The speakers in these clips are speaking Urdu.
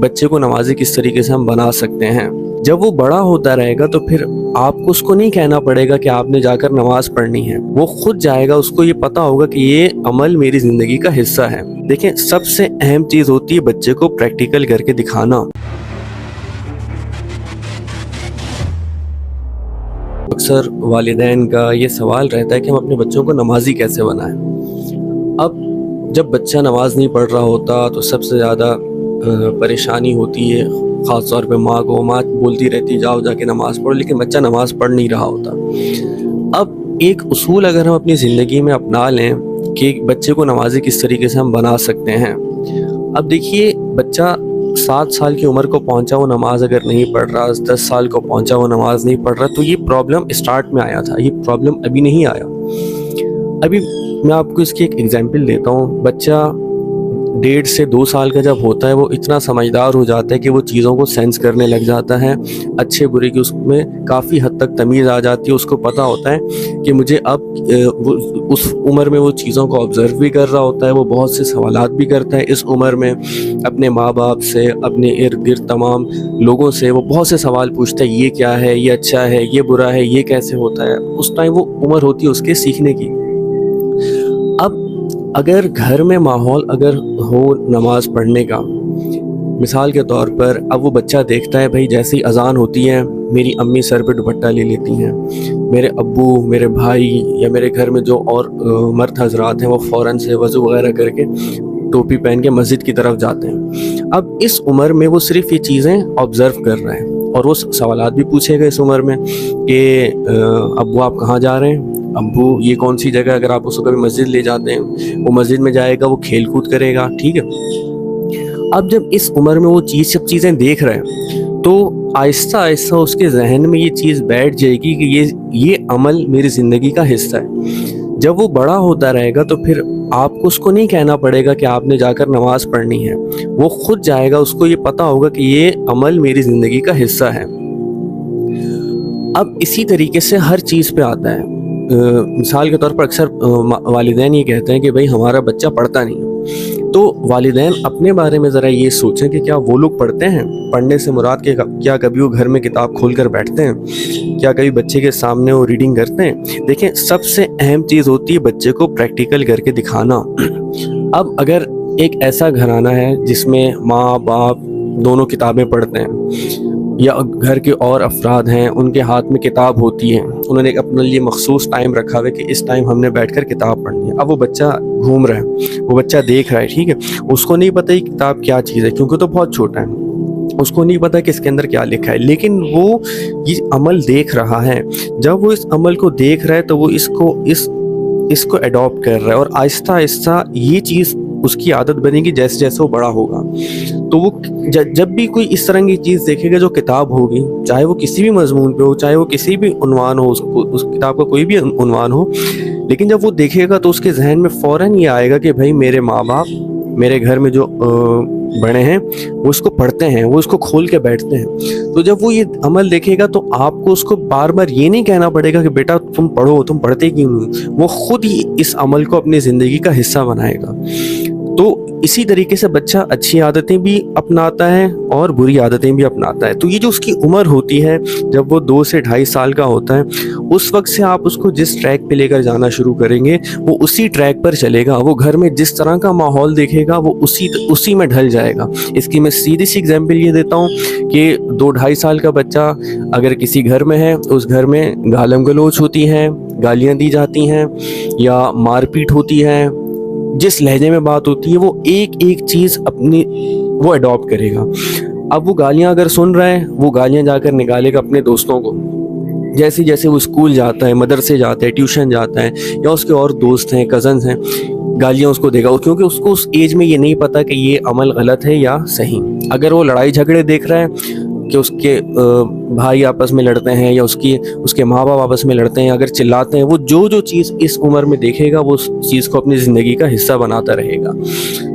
بچے کو نمازی کس طریقے سے ہم بنا سکتے ہیں۔ جب وہ بڑا ہوتا رہے گا تو پھر آپ کو اس کو نہیں کہنا پڑے گا کہ آپ نے جا کر نماز پڑھنی ہے، وہ خود جائے گا، اس کو یہ پتا ہوگا کہ یہ عمل میری زندگی کا حصہ ہے۔ دیکھیں، سب سے اہم چیز ہوتی ہے بچے کو پریکٹیکل کر کے دکھانا۔ اکثر والدین کا یہ سوال رہتا ہے کہ ہم اپنے بچوں کو نمازی کیسے بنائیں۔ اب جب بچہ نماز نہیں پڑھ رہا ہوتا تو سب سے زیادہ پریشانی ہوتی ہے، خاص طور پہ ماں کو۔ ماں بولتی رہتی جاؤ جا کے نماز پڑھو، لیکن بچہ نماز پڑھ نہیں رہا ہوتا۔ اب ایک اصول اگر ہم اپنی زندگی میں اپنا لیں کہ بچے کو نمازی کس طریقے سے ہم بنا سکتے ہیں۔ اب دیکھیے، بچہ 7 سال کی عمر کو پہنچا، وہ نماز اگر نہیں پڑھ رہا، 10 سال کو پہنچا وہ نماز نہیں پڑھ رہا، تو یہ پرابلم اسٹارٹ میں آیا تھا، یہ پرابلم ابھی نہیں آیا۔ ابھی میں آپ کو اس کی ایک ایگزامپل دیتا ہوں۔ بچہ 1.5 سے 2 سال کا جب ہوتا ہے، وہ اتنا سمجھدار ہو جاتا ہے کہ وہ چیزوں کو سینس کرنے لگ جاتا ہے، اچھے برے کی اس میں کافی حد تک تمیز آ جاتی ہے۔ اس کو پتہ ہوتا ہے کہ مجھے اب اس عمر میں وہ چیزوں کو آبزرو بھی کر رہا ہوتا ہے، وہ بہت سے سوالات بھی کرتا ہے اس عمر میں اپنے ماں باپ سے، اپنے ارد گرد تمام لوگوں سے۔ وہ بہت سے سوال پوچھتا ہے، یہ کیا ہے، یہ اچھا ہے، یہ برا ہے، یہ کیسے ہوتا ہے۔ اس ٹائم وہ عمر ہوتی ہے اس کے سیکھنے کی۔ اب اگر گھر میں ماحول اگر ہو نماز پڑھنے کا، مثال کے طور پر اب وہ بچہ دیکھتا ہے، بھائی جیسے ہی اذان ہوتی ہے میری امی سر پہ دوپٹہ لے لیتی ہیں، میرے ابو، میرے بھائی یا میرے گھر میں جو اور مرد حضرات ہیں وہ فوراً سے وضو وغیرہ کر کے ٹوپی پہن کے مسجد کی طرف جاتے ہیں۔ اب اس عمر میں وہ صرف یہ چیزیں آبزرو کر رہے ہیں، اور وہ سوالات بھی پوچھے گا اس عمر میں کہ ابو آپ کہاں جا رہے ہیں، ابو یہ کون سی جگہ، اگر آپ اس کو کبھی مسجد لے جاتے ہیں وہ مسجد میں جائے گا، وہ کھیل کود کرے گا، ٹھیک ہے۔ اب جب اس عمر میں وہ سب چیزیں دیکھ رہے ہیں تو آہستہ آہستہ اس کے ذہن میں یہ چیز بیٹھ جائے گی کہ یہ عمل میری زندگی کا حصہ ہے۔ جب وہ بڑا ہوتا رہے گا تو پھر آپ کو اس کو نہیں کہنا پڑے گا کہ آپ نے جا کر نماز پڑھنی ہے، وہ خود جائے گا، اس کو یہ پتا ہوگا کہ یہ عمل میری زندگی کا حصہ ہے۔ اب اسی طریقے سے ہر چیز پہ آتا ہے۔ مثال کے طور پر اکثر والدین یہ کہتے ہیں کہ بھائی ہمارا بچہ پڑھتا نہیں ہے، تو والدین اپنے بارے میں ذرا یہ سوچیں کہ کیا وہ لوگ پڑھتے ہیں؟ پڑھنے سے مراد کہ کیا کبھی وہ گھر میں کتاب کھول کر بیٹھتے ہیں؟ کیا کبھی بچے کے سامنے وہ ریڈنگ کرتے ہیں؟ دیکھیں، سب سے اہم چیز ہوتی ہے بچے کو پریکٹیکل کر کے دکھانا۔ اب اگر ایک ایسا گھرانہ ہے جس میں ماں باپ دونوں کتابیں پڑھتے ہیں، یا گھر کے اور افراد ہیں ان کے ہاتھ میں کتاب ہوتی ہے، انہوں نے اپنے لیے مخصوص ٹائم رکھا ہوا ہے کہ اس ٹائم ہم نے بیٹھ کر کتاب پڑھنی ہے۔ اب وہ بچہ گھوم رہا ہے، وہ بچہ دیکھ رہا ہے، ٹھیک ہے، اس کو نہیں پتہ یہ کتاب کیا چیز ہے کیونکہ تو بہت چھوٹا ہے، اس کو نہیں پتہ کہ اس کے اندر کیا لکھا ہے، لیکن وہ یہ عمل دیکھ رہا ہے۔ جب وہ اس عمل کو دیکھ رہا ہے تو وہ اس کو اڈاپٹ کر رہا ہے، اور آہستہ آہستہ یہ چیز اس کی عادت بنے گی جیسے جیسے وہ بڑا ہوگا۔ تو وہ جب بھی کوئی اس طرح کی چیز دیکھے گا جو کتاب ہوگی، چاہے وہ کسی بھی مضمون پہ ہو، چاہے وہ کسی بھی عنوان ہو، اس کتاب کا کوئی بھی عنوان ہو، لیکن جب وہ دیکھے گا تو اس کے ذہن میں فوراً یہ آئے گا کہ بھائی میرے ماں باپ، میرے گھر میں جو بڑے ہیں وہ اس کو پڑھتے ہیں، وہ اس کو کھول کے بیٹھتے ہیں۔ تو جب وہ یہ عمل دیکھے گا تو آپ کو اس کو بار بار یہ نہیں کہنا پڑے گا کہ بیٹا تم پڑھو، تم پڑھتے کیوں نہیں، وہ خود ہی اس عمل کو اپنی زندگی کا حصہ بنائے گا۔ تو اسی طریقے سے بچہ اچھی عادتیں بھی اپناتا ہے اور بری عادتیں بھی اپناتا ہے۔ تو یہ جو اس کی عمر ہوتی ہے جب وہ 2 سے 2.5 سال کا ہوتا ہے، اس وقت سے آپ اس کو جس ٹریک پہ لے کر جانا شروع کریں گے وہ اسی ٹریک پر چلے گا۔ وہ گھر میں جس طرح کا ماحول دیکھے گا وہ اسی میں ڈھل جائے گا۔ اس کی میں سیدھی سی ایگزامپل یہ دیتا ہوں کہ 2-2.5 سال کا بچہ اگر کسی گھر میں ہے، اس گھر میں گالم گلوچ ہوتی ہیں، گالیاں دی جاتی ہیں یا مار پیٹ ہوتی ہے، جس لہجے میں بات ہوتی ہے وہ ایک ایک چیز اپنی وہ اڈاپٹ کرے گا۔ اب وہ گالیاں اگر سن رہا ہے، وہ گالیاں جا کر نکالے گا اپنے دوستوں کو۔ جیسے جیسے وہ اسکول جاتا ہے، مدرسے جاتا ہے، ٹیوشن جاتا ہے، یا اس کے اور دوست ہیں، کزنز ہیں، گالیاں اس کو دے گا، کیونکہ اس کو اس ایج میں یہ نہیں پتا کہ یہ عمل غلط ہے یا صحیح۔ اگر وہ لڑائی جھگڑے دیکھ رہا ہے کہ اس کے بھائی آپس میں لڑتے ہیں یا اس کے ماں باپ آپس میں لڑتے ہیں، اگر چلاتے ہیں، وہ جو چیز اس عمر میں دیکھے گا وہ اس چیز کو اپنی زندگی کا حصہ بناتا رہے گا۔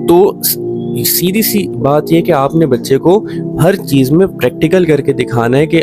تو سیدھی سی بات یہ کہ آپ نے بچے کو ہر چیز میں پریکٹیکل کر کے دکھانا ہے کہ